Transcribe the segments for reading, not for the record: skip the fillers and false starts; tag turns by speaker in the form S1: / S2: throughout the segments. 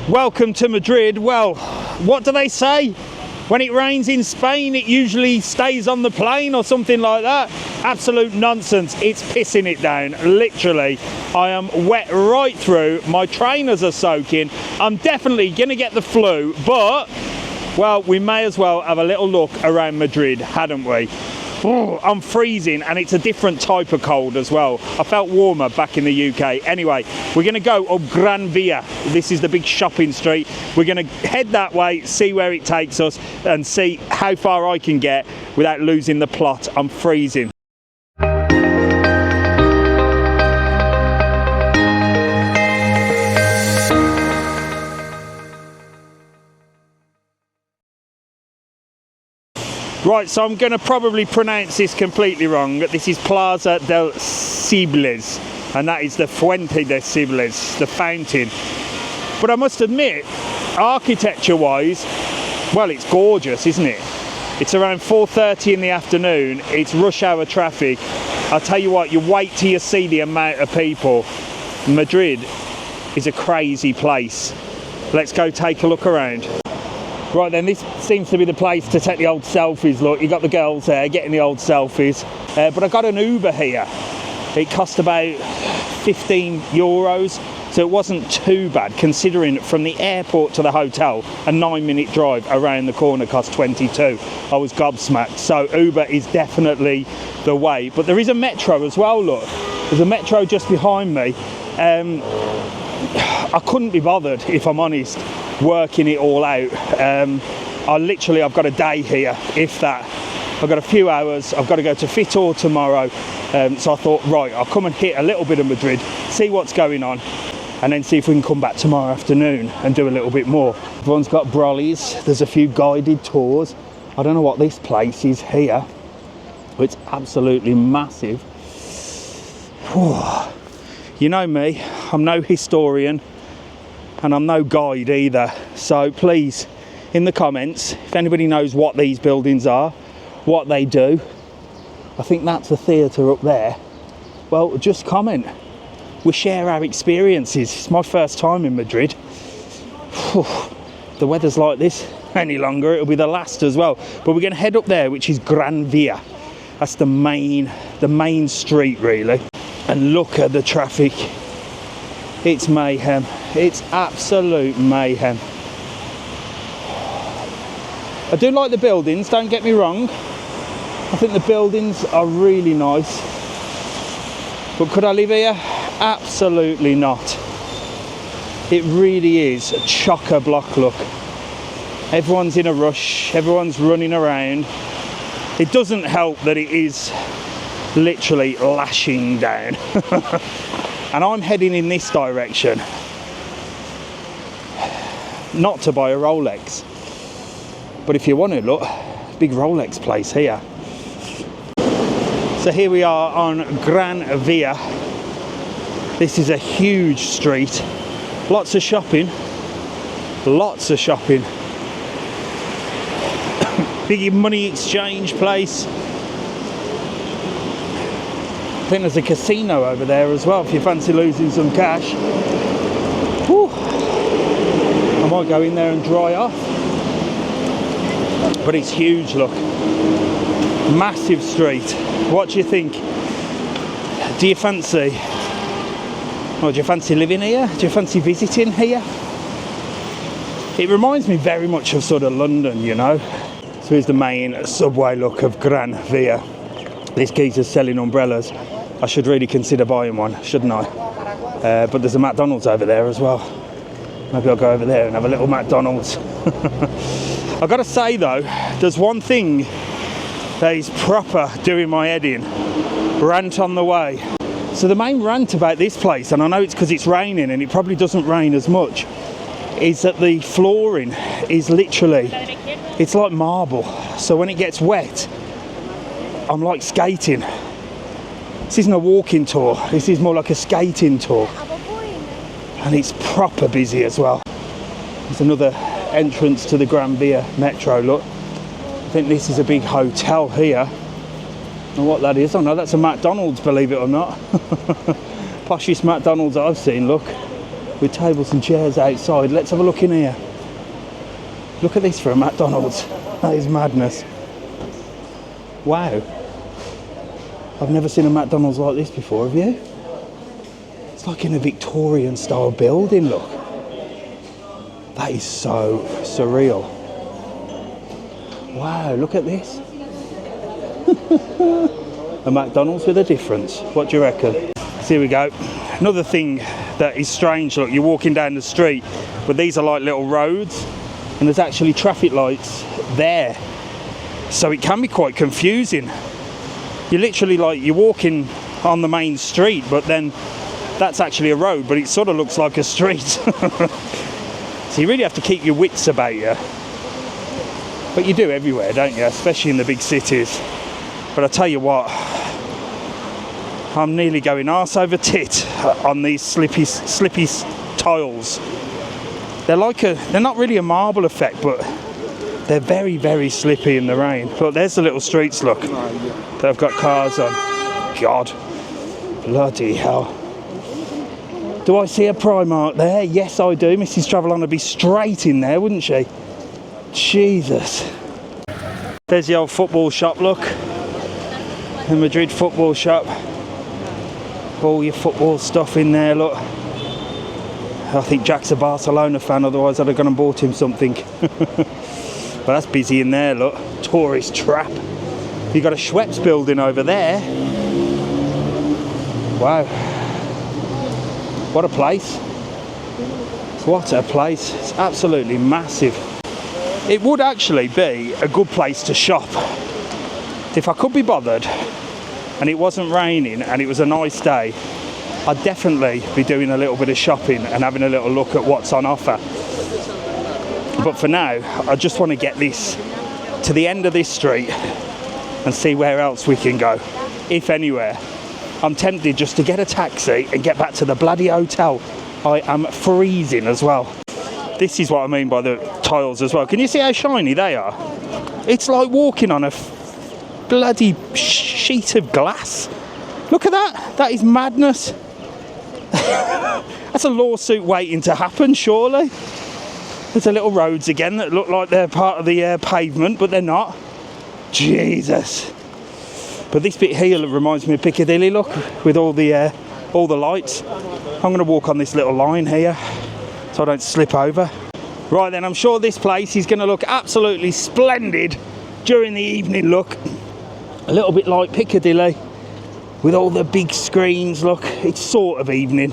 S1: Welcome to Madrid. Well, what do they say? When it rains in Spain, it usually stays on the plane or something like that. Absolute nonsense. It's pissing it down, literally. I am wet right through. My trainers are soaking. I'm definitely going to get the flu, but, well, we may as well have a little look around Madrid, hadn't we? Oh, I'm freezing, and it's a different type of cold as well. I felt warmer back in the UK. Anyway, we're going to go up Gran Via. This is the big shopping street. We're going to head that way, see where it takes us, and see how far I can get without losing the plot. I'm freezing. Right, so I'm going to probably pronounce this completely wrong. This is Plaza del Cibles, and that is the Fuente de Cibles, the fountain. But I must admit, architecture-wise, well, it's gorgeous, isn't it? It's around 4:30 in the afternoon. It's rush hour traffic. I'll tell you what, you wait till you see the amount of people. Madrid is a crazy place. Let's go take a look around. Right then, this seems to be the place to take the old selfies. Look, you got the girls there getting the old selfies. But I got an Uber here. It cost about 15 euros, so it wasn't too bad considering from the airport to the hotel, a 9-minute drive around the corner cost 22. I was gobsmacked. So Uber is definitely the way. But there is a metro as well, look. There's a metro just behind me. I couldn't be bothered, if I'm honest, working it all out. I've got a day here, if that. I've got a few hours. I've got to go to Fitor tomorrow, so I thought, right, I'll come and hit a little bit of Madrid, see what's going on, and then see if we can come back tomorrow afternoon and do a little bit more. Everyone's got brollies. There's a few guided tours. I don't know what this place is here. It's absolutely massive. Whew. You know me, I'm no historian, and I'm no guide either, so please, in the comments, if anybody knows what these buildings are, what they do, I think that's the theatre up there, well, just comment. We share our experiences. It's my first time in Madrid. Whew. The weather's like this any longer, it'll be the last as well. But we're going to head up there, which is Gran Via. That's the main street, really. And look at the traffic. It's mayhem. It's absolute mayhem. I do like the buildings, don't get me wrong. I think the buildings are really nice. But could I live here? Absolutely not. It really is a chock-a-block look. Everyone's in a rush, everyone's running around. It doesn't help that it is literally lashing down. And I'm heading in this direction, not to buy a Rolex, but if you want to look, big Rolex place here. So here we are on Gran Via. This is a huge street, lots of shopping, big money exchange place. I think there's a casino over there as well if you fancy losing some cash. Whew. I might go in there and dry off. But it's huge, look. Massive street. What do you think? Do you fancy living here? Do you fancy visiting here? It reminds me very much of sort of London, you know. So here's the main subway look of Gran Via. This geezer's selling umbrellas. I should really consider buying one, shouldn't I? But there's a McDonald's over there as well. Maybe I'll go over there and have a little McDonald's. I've got to say though, there's one thing that is proper doing my head in. Rant on the way. So the main rant about this place, and I know it's because it's raining and it probably doesn't rain as much, is that the flooring is literally, it's like marble. So when it gets wet, I'm like skating. This isn't a walking tour, this is more like a skating tour. And it's proper busy as well. There's another entrance to the Gran Via metro, look. I think this is a big hotel here. I don't know what that is. Oh no, that's a McDonald's, believe it or not. Poshest McDonald's I've seen, look. with tables and chairs outside. Let's have a look in here. Look at this for a McDonald's. That is madness. Wow. I've never seen a McDonald's like this before, have you? It's like in a Victorian style building, look. That is so surreal. Wow, look at this. A McDonald's with a difference. What do you reckon? So here we go. Another thing that is strange, look, you're walking down the street, but these are like little roads, and there's actually traffic lights there. So it can be quite confusing. You're literally like, you're walking on the main street, but then that's actually a road, but it sort of looks like a street. So you really have to keep your wits about you. But you do everywhere, don't you? Especially in the big cities. But I tell you what, I'm nearly going arse over tit on these slippy tiles. They're not really a marble effect, but they're very, very slippy in the rain. Look, there's the little streets, look, that have got cars on. God, bloody hell. Do I see a Primark there? Yes, I do. Mrs TravelON would be straight in there, wouldn't she? Jesus. There's the old football shop, look. The Madrid football shop. All your football stuff in there, look. I think Jack's a Barcelona fan, otherwise I'd have gone and bought him something. But that's busy in there, look. Tourist trap. You've got a Schweppes building over there. Wow. What a place. What a place. It's absolutely massive. It would actually be a good place to shop. If I could be bothered and it wasn't raining and it was a nice day, I'd definitely be doing a little bit of shopping and having a little look at what's on offer. But for now, I just want to get this to the end of this street and see where else we can go, if anywhere. I'm tempted just to get a taxi and get back to the bloody hotel. I am freezing as well. This is what I mean by the tiles as well. Can you see how shiny they are? It's like walking on a bloody sheet of glass. Look at that. That is madness. That's a lawsuit waiting to happen, surely. There's the little roads again that look like they're part of the pavement, but they're not. Jesus. But this bit here reminds me of Piccadilly, look, with all the lights. I'm going to walk on this little line here so I don't slip over. Right then, I'm sure this place is going to look absolutely splendid during the evening, look. A little bit like Piccadilly with all the big screens, look. It's sort of evening.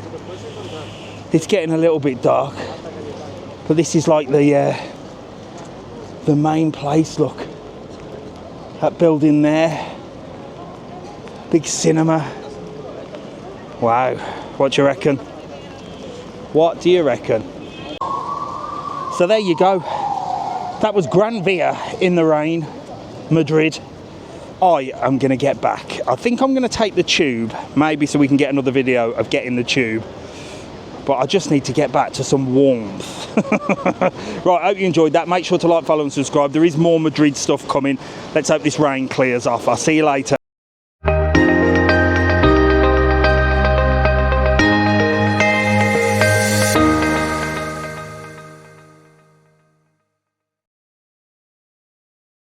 S1: It's getting a little bit dark. But this is like the main place, look. That building there. Big cinema. Wow. What do you reckon? What do you reckon? So there you go. That was Gran Via in the rain, Madrid. I am going to get back. I think I'm going to take the tube, maybe so we can get another video of getting the tube. But I just need to get back to some warmth. Right, I hope you enjoyed that. Make sure to like, follow and subscribe. There is more Madrid stuff coming. Let's hope this rain clears off. I'll see you later.